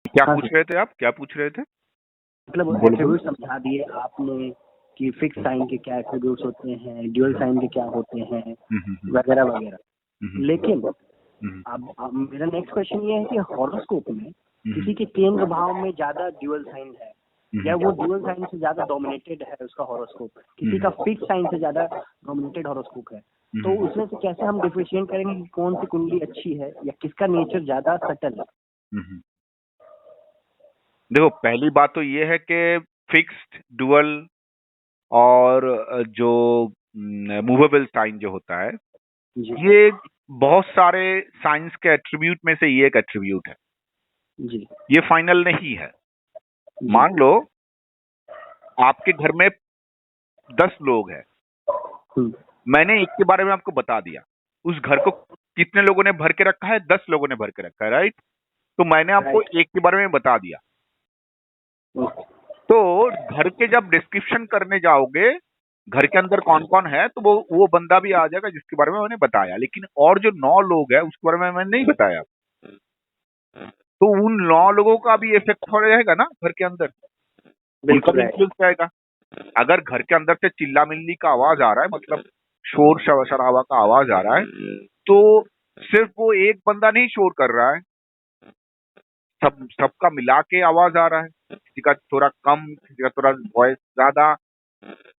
क्या हाँ पूछ सर, रहे थे आप, क्या पूछ रहे थे? मतलब बोलो बोलो। एट्रीब्यूट समझा दिए आपने कि फिक्स साइन के क्या एट्रीब्यूट्स होते हैं, ड्यूअल साइन के क्या होते हैं, वगैरह वगैरह। लेकिन अब मेरा नेक्स्ट क्वेश्चन ये है कि हॉरोस्कोप में किसी के केंद्र भाव में ज्यादा ड्यूअल साइन है या वो ड्यूअल साइन से ज्यादा डोमिनेटेड है उसका हॉरोस्कोप, किसी का फिक्स साइन से ज्यादा डोमिनेटेड हॉरोस्कोप है, तो उसमें से कैसे हम डिफरेंशिएट करेंगे कि कौन सी कुंडली अच्छी है या किसका नेचर ज्यादा सटल है? देखो, पहली बात तो ये है कि फिक्स्ड, डुअल और जो मूवेबल साइन जो होता है, जी ये बहुत सारे साइंस के एट्रीब्यूट में से ये एक एट्रीब्यूट है। जी ये फाइनल नहीं है। जी। मान लो आपके घर में 10 लोग हैं, मैंने एक के बारे में आपको बता दिया, उस घर को कितने लोगों ने भर के रखा है? 10 लोगों ने भर के रखा है, राइट? तो मैंने आपको राइट। एक के बारे में बता दिया, तो घर के जब डिस्क्रिप्शन करने जाओगे, घर के अंदर कौन कौन है, तो वो बंदा भी आ जाएगा जिसके बारे में मैंने बताया, लेकिन और जो 9 लोग हैं उसके बारे में मैंने नहीं बताया, तो उन 9 लोगों का भी इफेक्ट हो रहेगा ना घर के अंदर, उनका बिल्कुल भी राइट। इन्फ्लुएंस रहेगा। अगर घर के अंदर से चिल्ला मिल्ली का आवाज आ रहा है, मतलब शोर शराबा का आवाज आ रहा है, तो सिर्फ वो एक बंदा नहीं शोर कर रहा है, सबका मिला के आवाज आ रहा है। किसी का थोड़ा कम, किसी का थोड़ा वॉइस ज्यादा,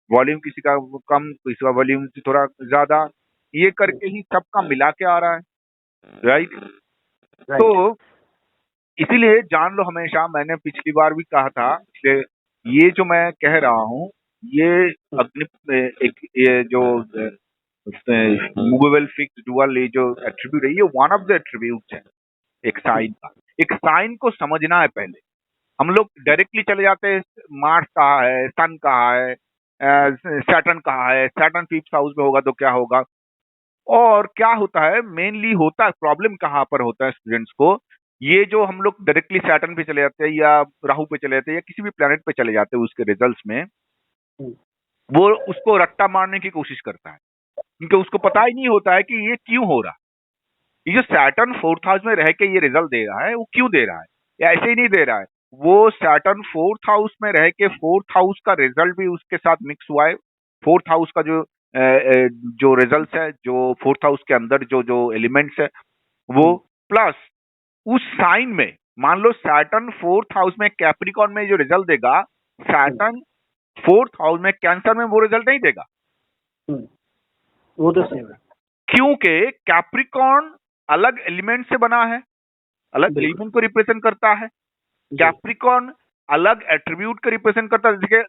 वॉल्यूम किसी का कम, किसी का वॉल्यूम थोड़ा ज्यादा, ये करके ही सबका मिला के आ रहा है, राइट? राइट। तो इसीलिए जान लो हमेशा, मैंने पिछली बार भी कहा था कि ये जो मैं कह रहा हूँ, ये अग्नि एक ये जो मूवेबल, फिक्स, डुअल, ये जो एट्रीब्यूट है, ये वन ऑफ द एट्रीब्यूट है एक साइन का। एक साइन को समझना है पहले। हम लोग डायरेक्टली चले जाते हैं, मार्स कहाँ है, सन कहाँ है, सैटर्न कहाँ है, सैटर्न 5th हाउस में होगा तो क्या होगा, और क्या होता है मेनली, होता है प्रॉब्लम कहाँ पर होता है स्टूडेंट्स को, ये जो हम लोग डायरेक्टली सैटर्न पे चले जाते हैं या राहु पे चले जाते हैं या किसी भी प्लेनेट पे चले जाते हैं, उसके रिजल्ट्स में वो उसको रट्टा मारने की कोशिश करता है, क्योंकि उसको पता ही नहीं होता है कि ये क्यों हो रहा है। ये जो सैटर्न 4th हाउस में रह के ये रिजल्ट दे रहा है, वो क्यों दे रहा है? या ऐसे ही नहीं दे रहा है, वो सैटर्न 4th हाउस में रह के 4th हाउस का रिजल्ट भी उसके साथ मिक्स हुआ है। 4th हाउस का जो रिजल्ट है, जो 4th हाउस के अंदर जो जो एलिमेंट्स है, वो प्लस उस साइन में, मान लो सैटर्न 4th हाउस में कैप्रिकॉर्न में जो रिजल्ट देगा, सैटर्न 4th हाउस में कैंसर में वो रिजल्ट नहीं देगा। वो तो सही है। क्योंकि कैप्रिकॉर्न अलग एलिमेंट से बना है, अलग एलिमेंट को रिप्रेजेंट करता है। कैप्रिकॉर्न अलग एट्रीब्यूट को रिप्रेजेंट करता है। जैसे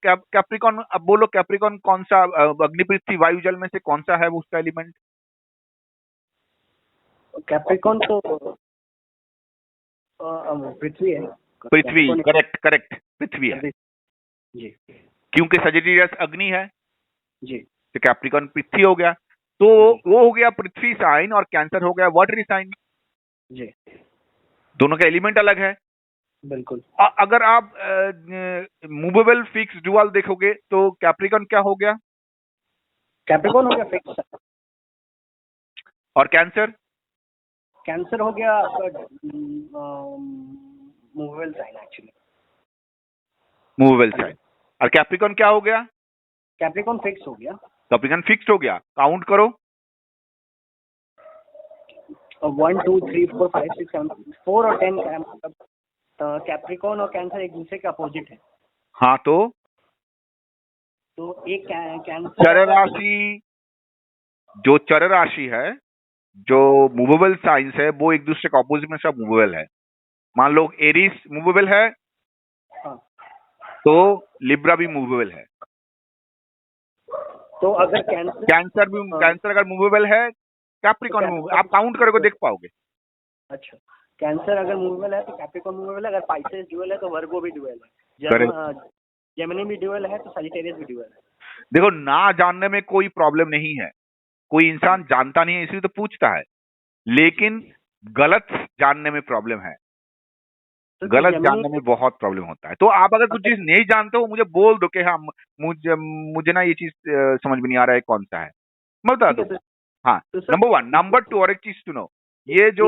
कैप्रिकॉर्न, अब बोलो कैप्रिकॉर्न कौन सा, अग्नि, पृथ्वी, वायु, जल में से कौन सा है वो उसका एलिमेंट? कैप्रिकॉर्न तो पृथ्वी है। पृथ्वी, करेक्ट करेक्ट, पृथ्वी है, जी क्योंकि सजिटेरियस अग्नि है, जी तो कैप्रिकॉर्न पृथ्वी हो गया। तो वो हो गया पृथ्वी साइन, और कैंसर हो गया वाटरी साइन। जी दोनों का एलिमेंट अलग है। बिल्कुल। अगर आप मूवेबल, फिक्स, डुअल देखोगे तो कैप्रिकॉर्न क्या हो गया? कैप्रिकॉर्न हो गया फिक्स। और कैंसर? कैंसर हो गया आपका movable sign actually. Movable sign. और कैप्रिकॉर्न क्या हो गया? कैप्रिकॉर्न फिक्स हो गया। कैप्रिकॉर्न फिक्स्ड हो गया। काउंट करो। 1 2 3 4 5 6 7 4 और 10 का मतलब कैप्रिकॉर्न और कैंसर एक दूसरे के अपोजिट है। हाँ, तो एक कैंसर चर राशि, जो चर राशि है, जो मूवेबल साइंस है, वो एक दूसरे का ऑपोजिट में सब मूवेबल है। मान लो एरीज मूवेबल है, हाँ, तो लिब्रा भी मूवेबल है। तो अगर कैंसर अगर मूवेबल है, कैप्रिकॉर्न मूवेबल, आप काउंट करोगे देख पाओगे। अच्छा, कैंसर अगर मूवेबल है तो कैप्रिकॉर्न मूवेबल है, अगर पाइसेस ड्यूअल है तो वर्गो भी ड्यूअल है, जेमिनी भी ड्यूअल है तो सजिटेरियस भी ड्यूअल है। देखो, ना जानने में कोई प्रॉब्लम नहीं है, कोई इंसान जानता नहीं है इसलिए तो पूछता है, लेकिन गलत जानने में प्रॉब्लम है। तो गलत जानने में बहुत प्रॉब्लम होता है। तो आप अगर कुछ चीज नहीं जानते हो, मुझे बोल दो कि हाँ, मुझे ना ये चीज समझ में नहीं आ रहा है, कौन सा है, मैं बता दूं। हाँ, नंबर 1। नंबर 2, और एक चीज सुनो, ये जो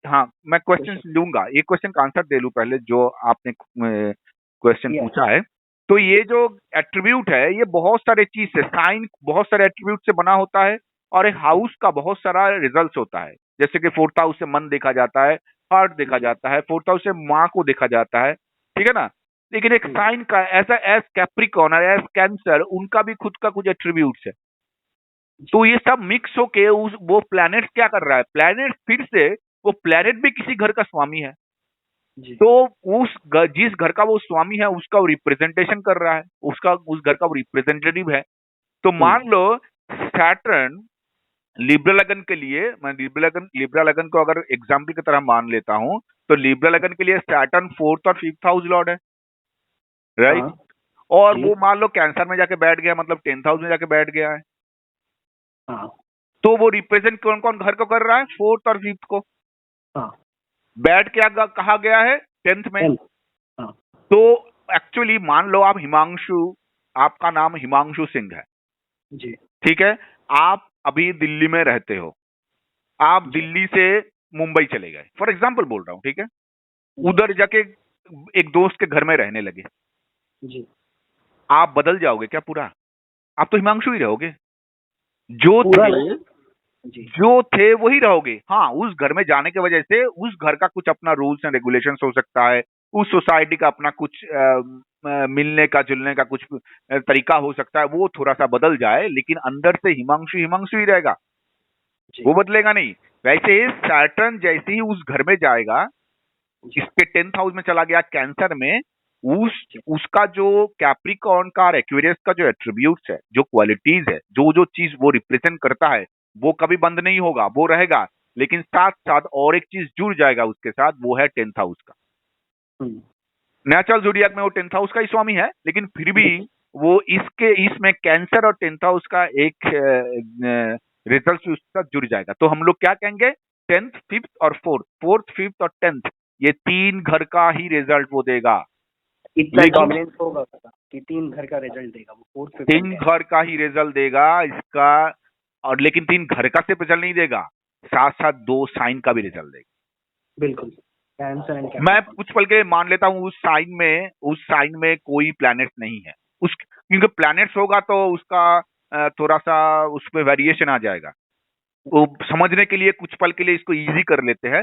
हाँ, मैं क्वेश्चन लूंगा, एक क्वेश्चन का आंसर दे लूं पहले जो आपने क्वेश्चन Yes. पूछा है। तो ये जो एट्रीब्यूट है ये बहुत सारे चीज से, साइन बहुत सारे एट्रीब्यूट से बना होता है, और एक हाउस का बहुत सारा रिजल्ट होता है। जैसे कि फोर्थ हाउस से मन देखा जाता है, हार्ट देखा जाता है, फोर्थ हाउस से माँ को देखा जाता है, ठीक है ना। लेकिन एक साइन का ऐसा, एज कैप्रिकॉर्न और एज कैंसर, उनका भी खुद का कुछ एट्रीब्यूट्स है। तो ये सब मिक्स होके उस वो प्लैनेट क्या कर रहा है, प्लैनेट फिर से वो प्लैनेट भी किसी घर का स्वामी है। जी। तो जिस घर का वो स्वामी है उसका वो रिप्रेजेंटेशन कर रहा है, उसका उस घर का वो रिप्रेजेंटेटिव है। तो मान लो सैटर्न लिब्रा लगन के लिए, मैं लिब्रा लगन को अगर एग्जाम्पल की तरह मान लेता हूं, तो लिब्रा लगन के लिए सैटर्न फोर्थ और फिफ्थ हाउस लॉर्ड है, राइट। हाँ, और जी। वो मान लो कैंसर में जाके बैठ गया, मतलब 10th हाउस में जाके बैठ गया है। हाँ। तो वो रिप्रेजेंट कौन कौन घर को कर रहा है, फोर्थ और फिफ्थ को। हाँ। बैठ क्या कहा गया है, 10th में। 10. हाँ। तो एक्चुअली मान लो आप हिमांशु, आपका नाम हिमांशु सिंह है, जी। ठीक है। आप अभी दिल्ली में रहते हो, आप जी। दिल्ली से मुंबई चले गए, फॉर एग्जाम्पल बोल रहा हूं, ठीक है। उधर जाके एक दोस्त के घर में रहने लगे, जी। आप बदल जाओगे क्या पूरा? आप तो हिमांशु ही रहोगे, जो पूरा थे नहीं। जी। जो थे वही रहोगे। हाँ, उस घर में जाने की वजह से उस घर का कुछ अपना रूल्स एंड रेगुलेशंस हो सकता है, उस सोसाइटी का अपना कुछ मिलने का जुलने का कुछ तरीका हो सकता है, वो थोड़ा सा बदल जाए, लेकिन अंदर से हिमांशु हिमांशु ही रहेगा, जी। वो बदलेगा नहीं। वैसे सैटर्न जैसे ही उस घर में जाएगा, जी। इसके 10th हाउस में चला गया कैंसर में, जी। उसका जो कैप्रिकॉर्न का और एक्वेरियस का जो एट्रीब्यूट्स है, जो क्वालिटीज है, जो जो चीज वो रिप्रेजेंट करता है, वो कभी बंद नहीं होगा, वो रहेगा। लेकिन साथ साथ और एक चीज जुड़ जाएगा उसके साथ, वो है 10th हाउस का। हम्म। नेचुरल जोडियाक में वो 10th हाउस का ही स्वामी है, लेकिन फिर भी वो इसमें कैंसर और 10th हाउस का एक रिजल्ट उसका जुड़ जाएगा। तो हम लोग क्या कहेंगे, 10th, 5th और 4th, 4th, 5th और 10th, ये 3 घर का ही रिजल्ट वो देगा। इतना लेकिन डोमिनेंस होगा उसका कि 3 घर का रिजल्ट देगा वो, 4th, 5th 3 and 10. घर का ही रिजल्ट देगा इसका। और लेकिन 3 घर का सिर्फ रिजल्ट नहीं देगा, साथ साथ 2 साइन का भी रिजल्ट देगा। बिल्कुल। कैंसर एंड मैं कैप्रिकॉर्न. कुछ पल के मान लेता हूं उस साइन में कोई प्लैनेट नहीं है, उस क्योंकि प्लैनेट्स होगा तो उसका थोड़ा सा उसमें वेरिएशन आ जाएगा। वो समझने के लिए कुछ पल के लिए इसको इजी कर लेते हैं।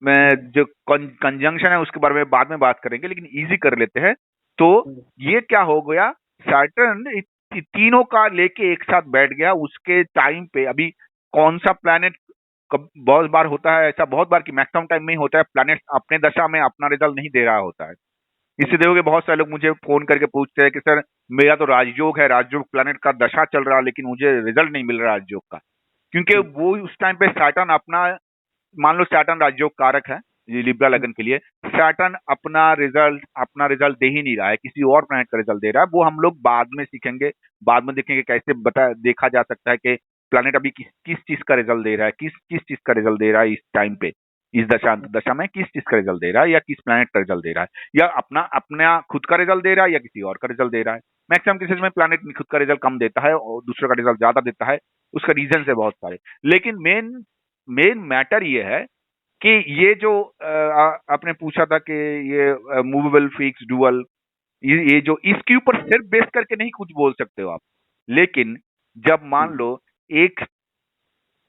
मैं जो कंजंक्शन है उसके बारे में बाद में बात करेंगे, लेकिन इजी कर लेते हैं। तो ये क्या हो गया, सैटर्न तीनों का लेके एक साथ बैठ गया उसके टाइम पे। अभी कौन सा प्लैनेट, बहुत बार होता है ऐसा, बहुत बार की मैक्सिमम टाइम में ही होता है, प्लैनेट अपने दशा में अपना रिजल्ट नहीं दे रहा होता है। इससे देखोगे बहुत सारे लोग मुझे फोन करके पूछते हैं कि सर मेरा तो राजयोग है, राजयोग प्लैनेट का दशा चल रहा, लेकिन मुझे रिजल्ट नहीं मिल रहा राजयोग का। क्योंकि वो उस टाइम पे सैटर्न अपना, मान लो सैटर्न राजयोग कारक है ये लिब्रा लगन के लिए, सैटर्न अपना रिजल्ट दे ही नहीं रहा है, किसी और प्लैनेट का रिजल्ट दे रहा है। वो हम लोग बाद में सीखेंगे, बाद में देखेंगे कैसे देखा जा सकता है कि प्लैनेट अभी किस किस चीज का रिजल्ट दे रहा है, किस किस चीज का रिजल्ट दे रहा है इस टाइम पे, इस दशा में किस चीज का रिजल्ट दे रहा है, या किस प्लैनेट का रिजल्ट दे रहा है, या अपना अपना खुद का रिजल्ट दे रहा है या किसी और का रिजल्ट दे रहा है। मैक्सिमम केसेस में प्लैनेट खुद का रिजल्ट कम देता है और दूसरे का रिजल्ट ज्यादा देता है, उसका रीजन है बहुत सारे। लेकिन मेन मेन मैटर ये है कि ये जो आपने पूछा था कि ये मूवेबल, फिक्स, डुअल, ये जो इसके ऊपर सिर्फ बेस करके नहीं कुछ बोल सकते हो आप। लेकिन जब मान लो एक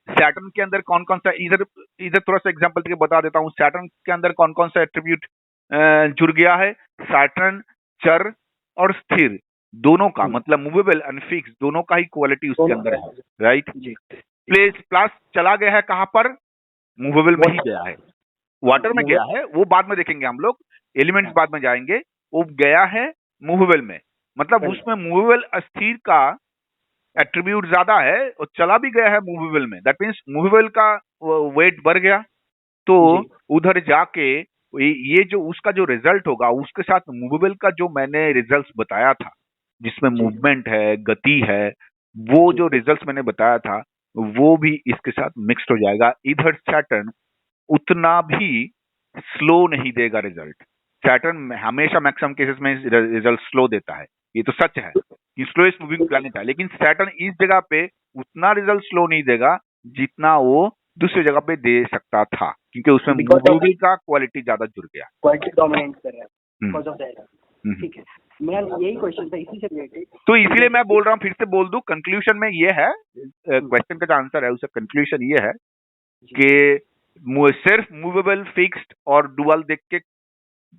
सैटर्न के अंदर कौन कौन सा, इधर इधर थोड़ा सा एग्जांपल देके बता देता हूँ, सैटर्न के अंदर कौन कौन सा एट्रीब्यूट जुड़ गया है। सैटर्न चर और स्थिर दोनों का, मतलब मूवेबल एंड फिक्स दोनों का ही क्वालिटी उसके अंदर है, राइट। जी। प्लस चला गया है कहां पर, मूवेबल में ही गया है, वाटर में गया है, वो बाद में देखेंगे हम लोग, एलिमेंट्स बाद में जाएंगे। वो गया है मूवेबल में, मतलब उसमें मूवेबल अस्थिर का एट्रीब्यूट ज्यादा है, और चला भी गया है मूवेबल में, दैट मीन्स मूवेबल का वेट बढ़ गया। तो उधर जाके ये जो उसका जो रिजल्ट होगा उसके साथ मूवेबल का जो मैंने रिजल्ट्स बताया था, जिसमें मूवमेंट है, गति है, वो जो रिजल्ट्स मैंने बताया था वो भी इसके साथ मिक्स्ड हो जाएगा। इधर सैटर्न उतना भी स्लो नहीं देगा रिजल्ट, सैटर्न हमेशा मैक्सिमम केसेस में रिजल्ट स्लो देता है, ये तो सच है कि स्लोएस्ट मूविंग प्लैनेट है। लेकिन सैटर्न इस जगह पे उतना रिजल्ट स्लो नहीं देगा जितना वो दूसरी जगह पे दे सकता था, क्योंकि उसमें Because of- मूवी का क्वालिटी ज्यादा जुड़ गया। क्वालिटी डोमिनेट कर रहा है hmm. Because of that. Hmm. ठीक है, मेरा यही क्वेश्चन था इसी से रिलेटेड। तो इसीलिए मैं बोल रहा हूँ, फिर से बोल दूं, कंक्लूजन में ये है, क्वेश्चन का जो आंसर है उसका कंक्लूजन ये है कि सिर्फ मूवेबल, फिक्स्ड और डुअल देख के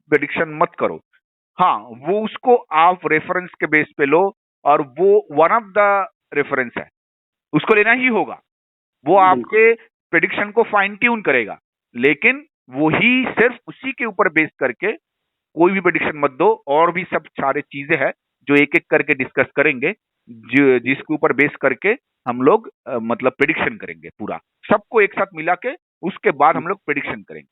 प्रेडिक्शन मत करो। हाँ, वो उसको आप रेफरेंस के बेस पे लो, और वो वन ऑफ द रेफरेंस है, उसको लेना ही होगा। वो आपके प्रेडिक्शन को फाइन ट्यून करेगा, लेकिन वही सिर्फ उसी के ऊपर बेस करके कोई भी प्रेडिक्शन मत दो। और भी सब सारे चीजें हैं जो एक एक करके डिस्कस करेंगे, जिसके ऊपर बेस करके हम लोग मतलब प्रेडिक्शन करेंगे, पूरा सबको एक साथ मिला के उसके बाद हम लोग प्रेडिक्शन करेंगे।